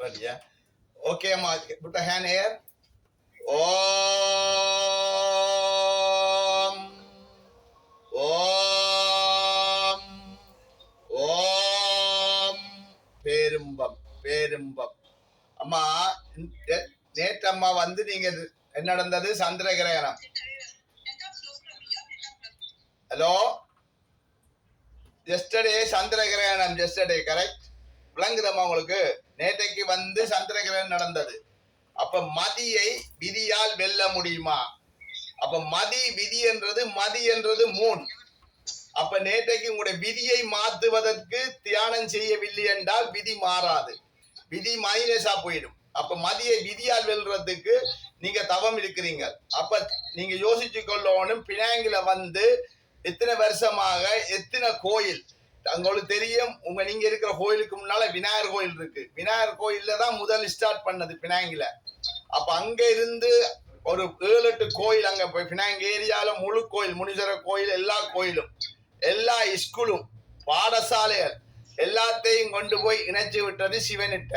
Ready, yeah? Okay, Amma, put a hand here. Om. Om. Om. பேரும்பம் பேரும்பம். அம்மா நேற்று அம்மா வந்து நீங்க என்ன நடந்தது? சந்திர கிரகணம். ஹலோ, ஜெஸ்டர்டே சந்திர கிரகணம், ஜெஸ்டர்டே கரெக்ட் விளங்குதம்மா உங்களுக்கு? நேற்றைக்கு வந்து சந்திர கிரகணம் நடந்தது. அப்ப மதியை விதியால் வெல்ல முடியுமா? அப்ப மதி என்றது மூன். அப்ப நேற்றைக்கு உங்களுடைய விதியை மாற்றுவதற்கு தியானம் செய்யவில்லை என்றால் விதி மாறாது, விதி மைனஸா போயிடும். அப்ப மதியை விதியால் வெல்றதுக்கு நீங்க தவம் இருக்கிறீங்க. அப்ப நீங்க யோசிச்சு கொள்ளணும், பினாங்கில வந்து எத்தனை வருஷமாக எத்தனை கோயில் உங்களுக்கு தெரியும். நீங்க இருக்கிற கோயிலுக்கு முன்னால விநாயகர் கோயில் இருக்கு. விநாயகர் கோயில்ல தான் முதல் ஸ்டார்ட் பண்ணது பினாங்கில. அப்ப அங்க இருந்து ஒரு 7-8 கோயில் அங்க போய் பினாங்க ஏரியால முழு கோயில், முனீஸ்வரர் கோயில், எல்லா கோயிலும், எல்லா ஸ்கூலும், பாடசாலைகள் எல்லாத்தையும் கொண்டு போய் இணைச்சு விட்டது சிவனிட்ட.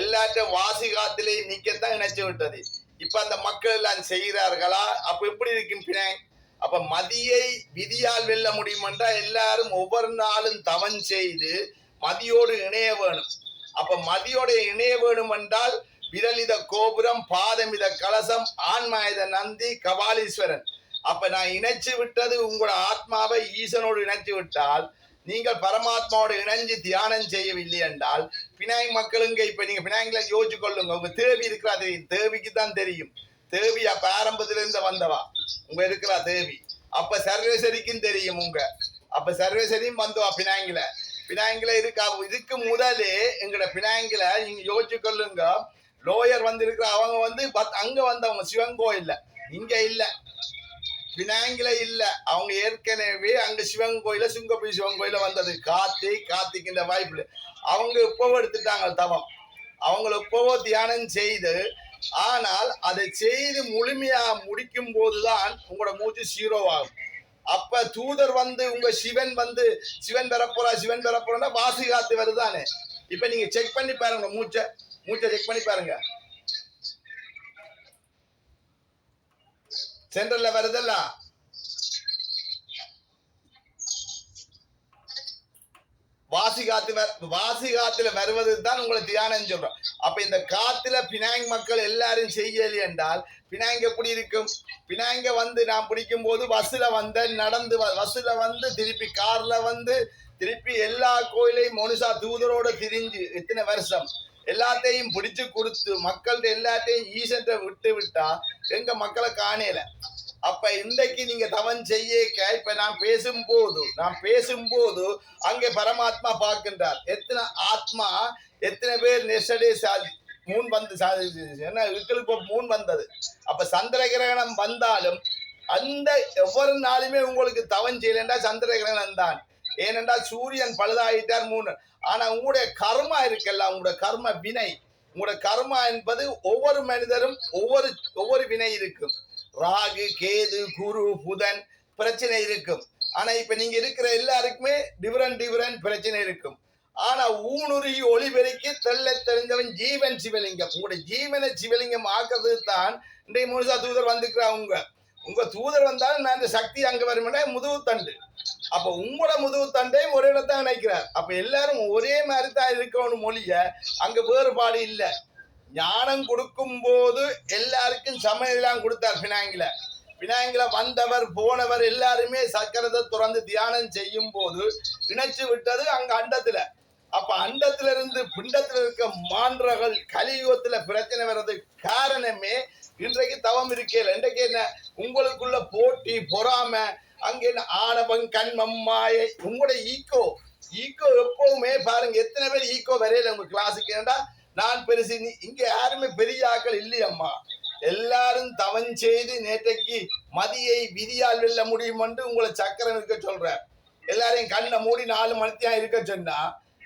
எல்லாற்ற வாசி காத்திலையும் நீக்கத்தான் இணைச்சு விட்டது. இப்ப அந்த மக்கள் எல்லாம் செய்கிறார்களா? அப்ப எப்படி இருக்கும் பினாங்? அப்ப மதியை விதியால் வெல்ல முடியும் என்றால் எல்லாரும் ஒவ்வொரு நாளும் தவம் செய்து மதியோடு இணைய வேணும். அப்ப மதியோட இணைய வேணும் என்றால் விரலித கோபுரம், பாதமித கலசம், ஆன்மாயுத நந்தி, கபாலீஸ்வரன். அப்ப நான் இணைச்சு விட்டது உங்களோட ஆத்மாவை ஈசனோடு இணைச்சு விட்டால், நீங்கள் பரமாத்மாவோடு இணைஞ்சு தியானம் செய்யவில்லை என்றால் பினாங் மக்களுங்க இப்ப நீங்க பினாங்கில யோசிச்சு கொள்ளுங்க. உங்க தேவி இருக்கிறா தெரியும், தேவிக்கு தான் தெரியும். தேவி அப்ப ஆரம்பத்திலிருந்து வந்தவா உங்க இருக்கிறா தேவி. அப்ப சர்வேஸ்வரிக்கும் தெரியும் உங்க. அப்ப சர்வேஸ்வரியும் வந்தவா பினாங்கில. பினாங்கில இருக்கா. இதுக்கு முதலே எங்கட பினாங்கில நீங்க யோசிச்சு கொள்ளுங்க. லோயர் வந்து இருக்கிற அவங்க வந்து அங்க வந்தவங்க சிவன் கோயில்ல, இங்க இல்ல, பினாங்கில இல்ல. அவங்க ஏற்கனவே அங்க சிவன் கோயில, சிங்கப்பூர் சிவன் கோயில வந்தது. கார்த்திகின்ற வாய்ப்புல அவங்க எப்பவோ எடுத்துட்டாங்க தவம். அவங்கள எப்பவோ தியானம் செய்து, ஆனால் அதை செய்து முழுமையா முடிக்கும் போதுதான் உங்களோட மூச்சு சீரோவாகும். அப்ப தூதர் வந்து உங்க சிவன் வந்து சிவன் பெறப்போறா வாசி காத்து வருதானே. இப்ப நீங்க செக் பண்ணி பாருங்க, மூச்சை செக் பண்ணி பாருங்க. சென்ட்ரல்ல வருதல்ல, வாசி காத்துல வருவது தான் உங்களை தியானம் சொல்றோம். அப்ப இந்த காத்துல பினாங் மக்கள் எல்லாரும் செய்யலை என்றால் பினாங்க எப்படி இருக்கும்? பினாங்க வந்து நான் பிடிக்கும் போது பஸ்ல வந்த நடந்து பஸ்ல வந்து திருப்பி கார்ல வந்து திருப்பி எல்லா கோயிலையும் மனுஷா தூதரோட திரிஞ்சு எத்தனை வருஷம் எல்லாத்தையும் பிடிச்சு கொடுத்து மக்கள்கிட்ட எல்லாத்தையும் ஈசன்ட்ட விட்டு விட்டா எங்க மக்களை காணல. அப்ப இன்றைக்கு நீங்க தவன் செய்ய இப்ப நான் பேசும்போது அங்கே பரமாத்மா பார்க்கின்றார். எத்தனை ஆத்மா, எத்தனை பேர் நெசடே மூன் வந்து என்ன மூன் வந்தது. அப்ப சந்திர கிரகணம் வந்தாலும் அந்த ஒவ்வொரு நாளுமே உங்களுக்கு தவன் செய்யலண்டா சந்திர கிரகணம் தான். ஏனென்றால் சூரியன் பழுதாயிட்டார் 3. ஆனா உங்களுடைய கர்மா இருக்கல்ல, உங்களோட கர்ம வினை, உங்களோட கர்மா என்பது ஒவ்வொரு மனிதரும் ஒவ்வொரு வினை இருக்கும். ராகு, கேது, குரு, புதன் பிரச்சனை இருக்கும். ஆனா இப்ப நீங்க இருக்கிற எல்லாருக்குமே டிஃபரண்ட் பிரச்சனை இருக்கும். ஆனா ஊனுருகி ஒளிபெருக்கி தெல்ல தெரிஞ்சவன் ஜீவன் சிவலிங்கம். உங்களுடைய ஜீவனை சிவலிங்கம் ஆக்குறது தான் இன்றைய முழுசா தூதர் வந்துக்கிறா. உங்க தூதர் வந்தாலும் நான் இந்த சக்தி அங்க வரும்னா முதுகு தண்டு. அப்ப உங்களோட முதுகு தண்டையும் ஒரே இடத்தான் நினைக்கிறார். அப்ப எல்லாரும் ஒரே மாதிரி தான் இருக்கணும் மொழிய, அங்க வேறுபாடு இல்லை. ஞானம் கொடுக்கும் போது எல்லாருக்கும் சமையலாம் கொடுத்தார். பினாங்கில வந்தவர் போனவர் எல்லாருமே சக்கரத்தை துறந்து தியானம் செய்யும் போது இணைச்சு விட்டது அங்க அண்டத்துல. அப்ப அண்டத்துல இருந்து பிண்டத்துல இருக்க மான்றகள் கலியுகத்துல பிரச்சனை வர்றது காரணமே இன்றைக்கு தவம் இருக்கல. இன்றைக்கு என்ன உங்களுக்குள்ள போட்டி பொறாம, அங்க என்ன ஆணவம் கண்மம் மாயை. உங்களுடைய ஈக்கோ எப்பவுமே பாருங்க, எத்தனை பேர் ஈக்கோ வரையில உங்க கிளாஸுக்கு. ஏன்டா நான் பெருசு, இங்க யாருமே பெரிய ஆக்கள் இல்லையம்மா. எல்லாரும் தவன் செய்து நேற்றைக்கு மதியை விதியால் வெல்ல முடியும் என்று உங்களை சக்கரம் இருக்க சொல்ற. எல்லாரையும் கண்ணை மூடி 4 மணித்தியா இருக்க சொன்னா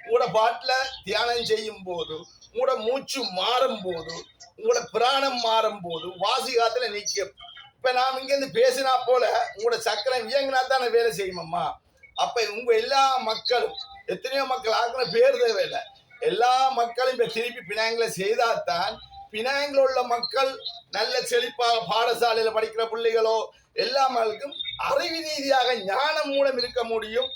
உங்களோட பாட்டுல தியானம் செய்யும் போது, உங்களோட மூச்சு மாறும் போது, உங்களோட பிராணம் மாறும் போது வாசி காத்துல நிற்கும். இப்ப நாம் இங்க இருந்து பேசினா போல உங்களோட சக்கரம் இயங்கினா தானே வேலை செய்யுமம்மா. அப்ப உங்க எல்லா மக்களும், எத்தனையோ மக்கள் ஆக்கின பேர் தேவையில்லை, எல்லா மக்களும் இப்ப திருப்பி பினாங்கில செய்தால்தான் பினாங்கில் உள்ள மக்கள் நல்ல செழிப்பாக பாடசாலையில படிக்கிற பிள்ளைகளோ எல்லா மக்களுக்கும் அறிவு ரீதியாக ஞானம் மூலம் இருக்க முடியும்.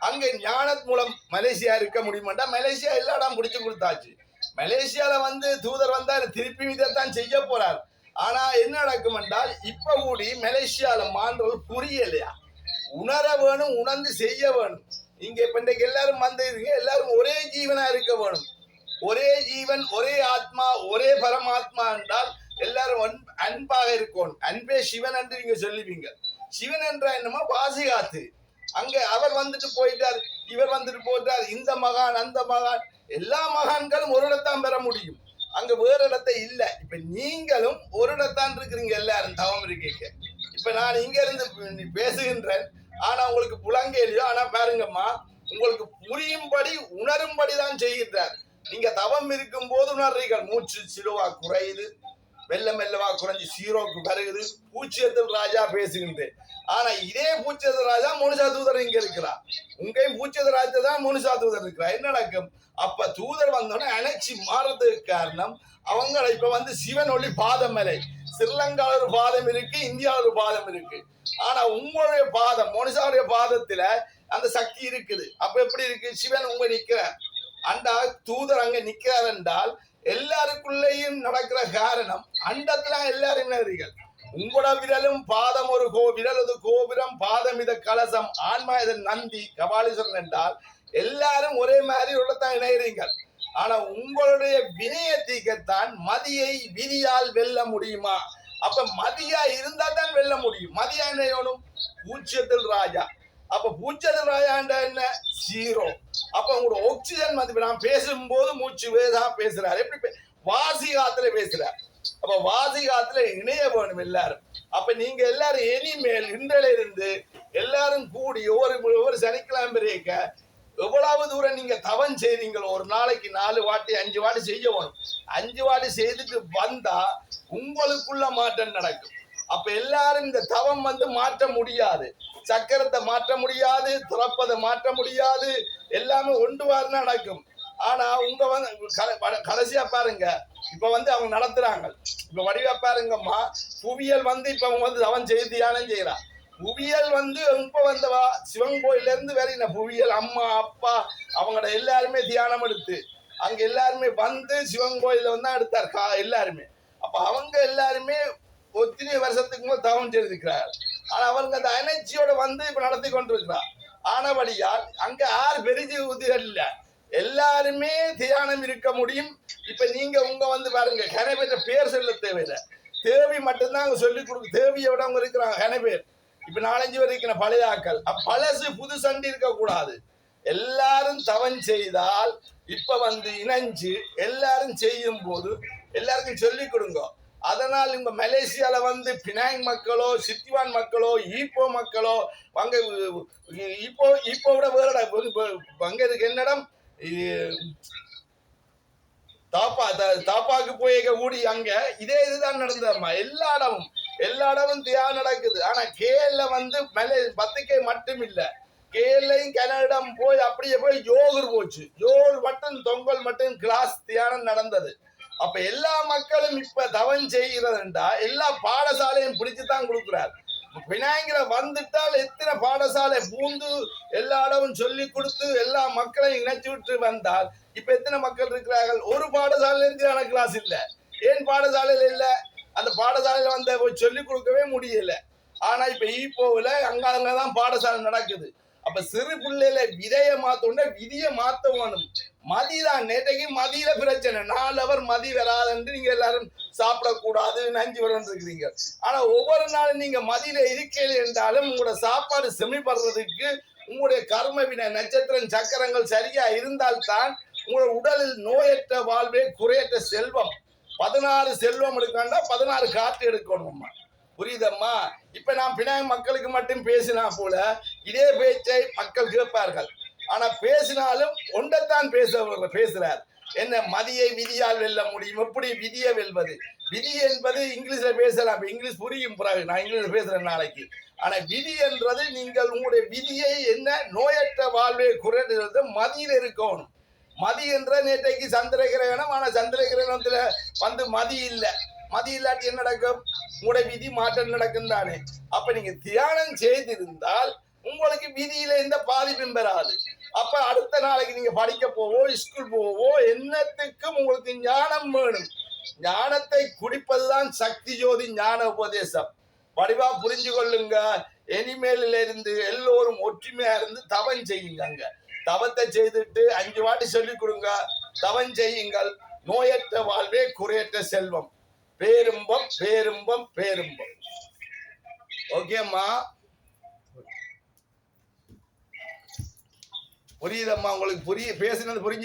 அங்க ஞான மூலம் மலேசியா இருக்க முடியுமாட்டா மலேசியா எல்லா இடம் பிடிச்சு கொடுத்தாச்சு. மலேசியால வந்து தூதர் வந்தா திருப்பி இதைத்தான் செய்ய போறார். ஆனா என்ன நடக்கும் என்றால் இப்ப கூடி மலேசியால மாணவர்கள் புரியலையா, உணர வேணும், உணர்ந்து செய்ய வேணும். இங்க இப்ப இன்றைக்கு எல்லாரும் வந்து எல்லாரும் ஒரே ஜீவனா இருக்க வேணும். ஒரே ஜீவன், ஒரே ஆத்மா, ஒரே பரமாத்மா என்றால் எல்லாரும் அன்பாக இருக்கணும். அன்பே சிவன் என்று நீங்க சொல்லுவீங்க. சிவன் என்ற என்னமோ பாசிகாத்து. அங்க அவர் வந்துட்டு போயிட்டார், இவர் வந்துட்டு போயிட்டார், இந்த மகான் அந்த மகான், எல்லா மகான்களும் ஒரு இடத்தான் பெற முடியும். அங்க வேறு இடத்த இல்ல. இப்ப நீங்களும் ஒரு இடத்தான் இருக்கிறீங்க எல்லாரும் தவம் இருக்கீங்க. இப்ப நான் இங்க இருந்து பேசுகின்றேன், ஆனா உங்களுக்கு புலங்கேலியோ. ஆனா பாருங்கம்மா, உங்களுக்கு புரியும்படி உணரும்படி தான் செய்கின்றார். நீங்க தவம் இருக்கும் போது உணர்றீர்கள். மூச்சு சிலுவா குறையுது, மெல்ல மெல்லவா குறைஞ்சி சீரோக்கு வருகுது. பூச்சியத்தில் ராஜா பேசுகின்றேன். ஆனா இதே பூச்சியத்தில் ராஜா மனுஷா தூதர் இங்க இருக்கிறார். உங்களையும் பூச்சியத்தில் ராஜா தான் மனுஷா தூதர் இருக்கிறார். என்ன நடக்கும்? அப்ப தூதர் வந்தோடனே அணைச்சி மாறதுக்கு காரணம் அவங்களை இப்ப வந்து சிவன் ஒளி பாதமலை. ஸ்ரீலங்காவில் ஒரு பாதம் இருக்கு, இந்தியாவில் ஒரு பாதம் இருக்கு. ஆனா உங்களுடைய பாதம், மனுஷாவுடைய பாதத்துல அந்த சக்தி இருக்குது. அப்ப எப்படி இருக்கு? சிவன் உங்க நிக்கிறார், அண்டா தூதர் அங்க நிக்கிறார் என்றால் எல்லாருக்குள்ளேயும் நடக்கிற காரணம் அண்டத்துல எல்லாரும் வினர்கள். உங்களோட விரலும் பாதம் ஒரு விரல் ஒரு கோபுரம், பாதம் இத கலசம், ஆன்மா இத நந்தி, கபாலீஸ்வரன் என்றால் எல்லாரும் ஒரே மாதிரி உள்ளதான் இணைகிறீர்கள். ஆனா உங்களுடைய வினயத்திற்குத்தான் மதியை விதியால் வெல்ல முடியுமா? அப்ப மதியா இருந்தா தான் வெல்ல முடியும். மதியா என்ன செய்யணும்? பூச்சியத்தில் ராஜா. அப்ப பூச்சியத்தில் ராஜா என்ன? ஜீரோ. அப்ப உங்களோட ஆக்சிஜன் மதிப்பு, நான் பேசும்போது மூச்சு வேதா பேசுறாரு, எப்படி வாசி காத்துல பேசுறாரு. அப்ப வாசி காத்துல இணைய வேணும் எல்லாரும். அப்ப நீங்க எல்லாரும் இனிமேல் இன்றையில இருந்து எல்லாரும் கூடி ஒவ்வொரு சனிக்கிழமை எவ்வளவு தூரம் நீங்க தவம் செய்றீங்களோ, ஒரு நாளைக்கு 4 வாட்டி 5 வாட்டி செய்ய வேணும். 5 வாட்டி செய்துட்டு வந்தா உங்களுக்குள்ள மாற்றம் நடக்கும். அப்ப எல்லாரும் இந்த தவம் வந்து மாற்ற முடியாது, சக்கரத்தை மாற்ற முடியாது, துறப்பதை மாற்ற முடியாது, எல்லாமே ஒன்று வாரம் நடக்கும். ஆனா உங்க வந்து கடைசியா பாருங்க, இப்ப வந்து அவங்க நடத்துறாங்க. இப்ப வடிவா பாருங்கம்மா, புவியியல் வந்து இப்ப அவங்க வந்து தவம் செய்து தியானம் செய்யறான். புவியியல் வந்து இப்ப வந்தவா சிவன் கோயில இருந்து வேற புவியியல் அம்மா அப்பா அவங்களோட எல்லாருமே தியானம் எடுத்து அங்க எல்லாருமே வந்து சிவன் கோயில வந்து எடுத்தார் எல்லாருமே. அப்ப அவங்க எல்லாருமே ஒத்தினி வருஷத்துக்கு மேல் தவம் செய்திருக்கிறார். ஆனா அவங்க அந்த எனர்ஜியோட வந்து இப்ப நடத்தி கொண்டிருக்கிறார். ஆனபடியால் அங்க யார் பெரிய உதிகள் இல்ல, எல்லாருமே தியானம் இருக்க முடியும். இப்ப நீங்க உங்க வந்து பாருங்க, கனபேற்ற பேர் சொல்ல தேவையில்லை, தேவி மட்டும்தான் அங்க சொல்லிக் கொடுக்க. தேவியை விட அவங்க இருக்கிறாங்க கனபேர். இப்ப 4-5 பேர் இருக்கிற பழைய ஆக்கள். பழசு புது சண்டி இருக்க கூடாது. எல்லாரும் தவம் செய்தால் இப்ப வந்து இணைஞ்சு எல்லாரும் செய்யும் போது எல்லாருக்கும் சொல்லிக் கொடுங்க. அதனால் இந்த மலேசியால வந்து பினாங் மக்களோ, சித்திவான் மக்களோ, ஈப்போ மக்களோ, அங்க ஈப்போ விட வேற அங்க இருக்கு என்னிடம் தாப்பாக்கு போய் கூடி அங்க இதே இதுதான் நடந்ததுமா. எல்லா இடமும் தியானம் நடக்குது. ஆனா கேஎல்ல வந்து 10K மட்டும் இல்ல, கேஎல்லையும் கனடிடம் போய் அப்படியே போய் யோகர் போச்சு. யோகர் மட்டும் தொங்கல் மட்டும் கிளாஸ் தியானம் நடந்தது. அப்ப எல்லா மக்களும் இப்ப தவம் செய்கிறதுண்டா எல்லா பாடசாலையும் பிடிச்சுதான் கொடுக்குறாரு. பினாங்கில வந்துட்டால் எத்தனை பாடசாலை பூந்து எல்லா இடமும் சொல்லி கொடுத்து எல்லா மக்களையும் இணைச்சு விட்டு வந்தால் இப்ப எத்தனை மக்கள் இருக்கிறார்கள்? ஒரு பாடசாலையில இருந்து கிளாஸ் இல்ல. ஏன் பாடசாலையில இல்ல? அந்த பாடசாலையில வந்து சொல்லி கொடுக்கவே முடியல. ஆனா இப்ப ஈப்போவில் அங்கதான் பாடசாலை நடக்குது. அப்ப சிறு பிள்ளையில விதைய மாத்தோட விதியை மாத்த வேணும். மதிதான் நேற்றைக்கு மதியில பிரச்சனை, 4 அவர் மதி வராதுன்னு நீங்க எல்லாரும் சாப்பிடக்கூடாது நஞ்சு வரும் இருக்கிறீங்க. ஆனா ஒவ்வொரு நாளும் நீங்க மதியில இருக்கீங்க என்றாலும் உங்களோட சாப்பாடு செமிப்படுறதுக்கு உங்களுடைய கர்ம வினை நட்சத்திரம் சக்கரங்கள் சரியா இருந்தால்தான் உங்களோட உடலில் நோயற்ற வாழ்வே குறையற்ற செல்வம். 16 செல்வம் எடுக்காண்டா 16 காற்று எடுக்கணும்மா. புரியுதம்மா? இப்ப நான் பினாங் மக்களுக்கு மட்டும் பேசினா போல இதே பேச்சை மக்கள் கேட்பார்கள். ஆனா பேசினாலும் ஒன்றைத்தான் பேசுறார். என்ன மதியை விதியால் வெல்ல முடியும்? எப்படி விதியை வெல்வது? விதி என்பது இங்கிலீஷ்ல பேசலாம், இங்கிலீஷ் புரியும். பிறகு நான் இங்கிலீஷ் பேசுறேன் நாளைக்கு. ஆனா விதி என்றது நீங்கள் உங்களுடைய விதியை என்ன நோயற்ற வாழ்வை குறைந்து மதியில் இருக்கணும். மதி என்ற நேற்றைக்கு சந்திர கிரகணம். ஆனா சந்திர கிரகணத்துல மதி இல்ல. மதி இல்லாட்டி என்ன நடக்கும்? உங்களுடைய விதி மாற்றம் நடக்கும் தானே. அப்ப நீங்க தியானம் செய்திருந்தால் உங்களுக்கு விதியில எந்த பாதிப்பும் பெறாது. அப்ப அடுத்த நாளைக்கு நீங்க படிக்க போவோ ஸ்கூல் போவோ என்னத்துக்கும் உங்களுக்கு ஞானம் வேணும். ஞானத்தை குடிப்பதுதான் சக்தி ஜோதி ஞான உபதேசம். வடிவா புரிஞ்சு கொள்ளுங்க. இனிமேல இருந்து எல்லோரும் ஒற்றுமையா இருந்து தவம் செய்யுங்க. தவத்தை செய்துட்டு 5 வாட்டி சொல்லிக் கொடுங்க. தவம் செய்யுங்கள். நோயற்ற வாழ்வே குறையற்ற செல்வம். பேரும்பம் பேரும்பம் பேரும்பம். ஓகேம்மா? புரியுதம்மா? உங்களுக்கு பேசினது புரிஞ்சு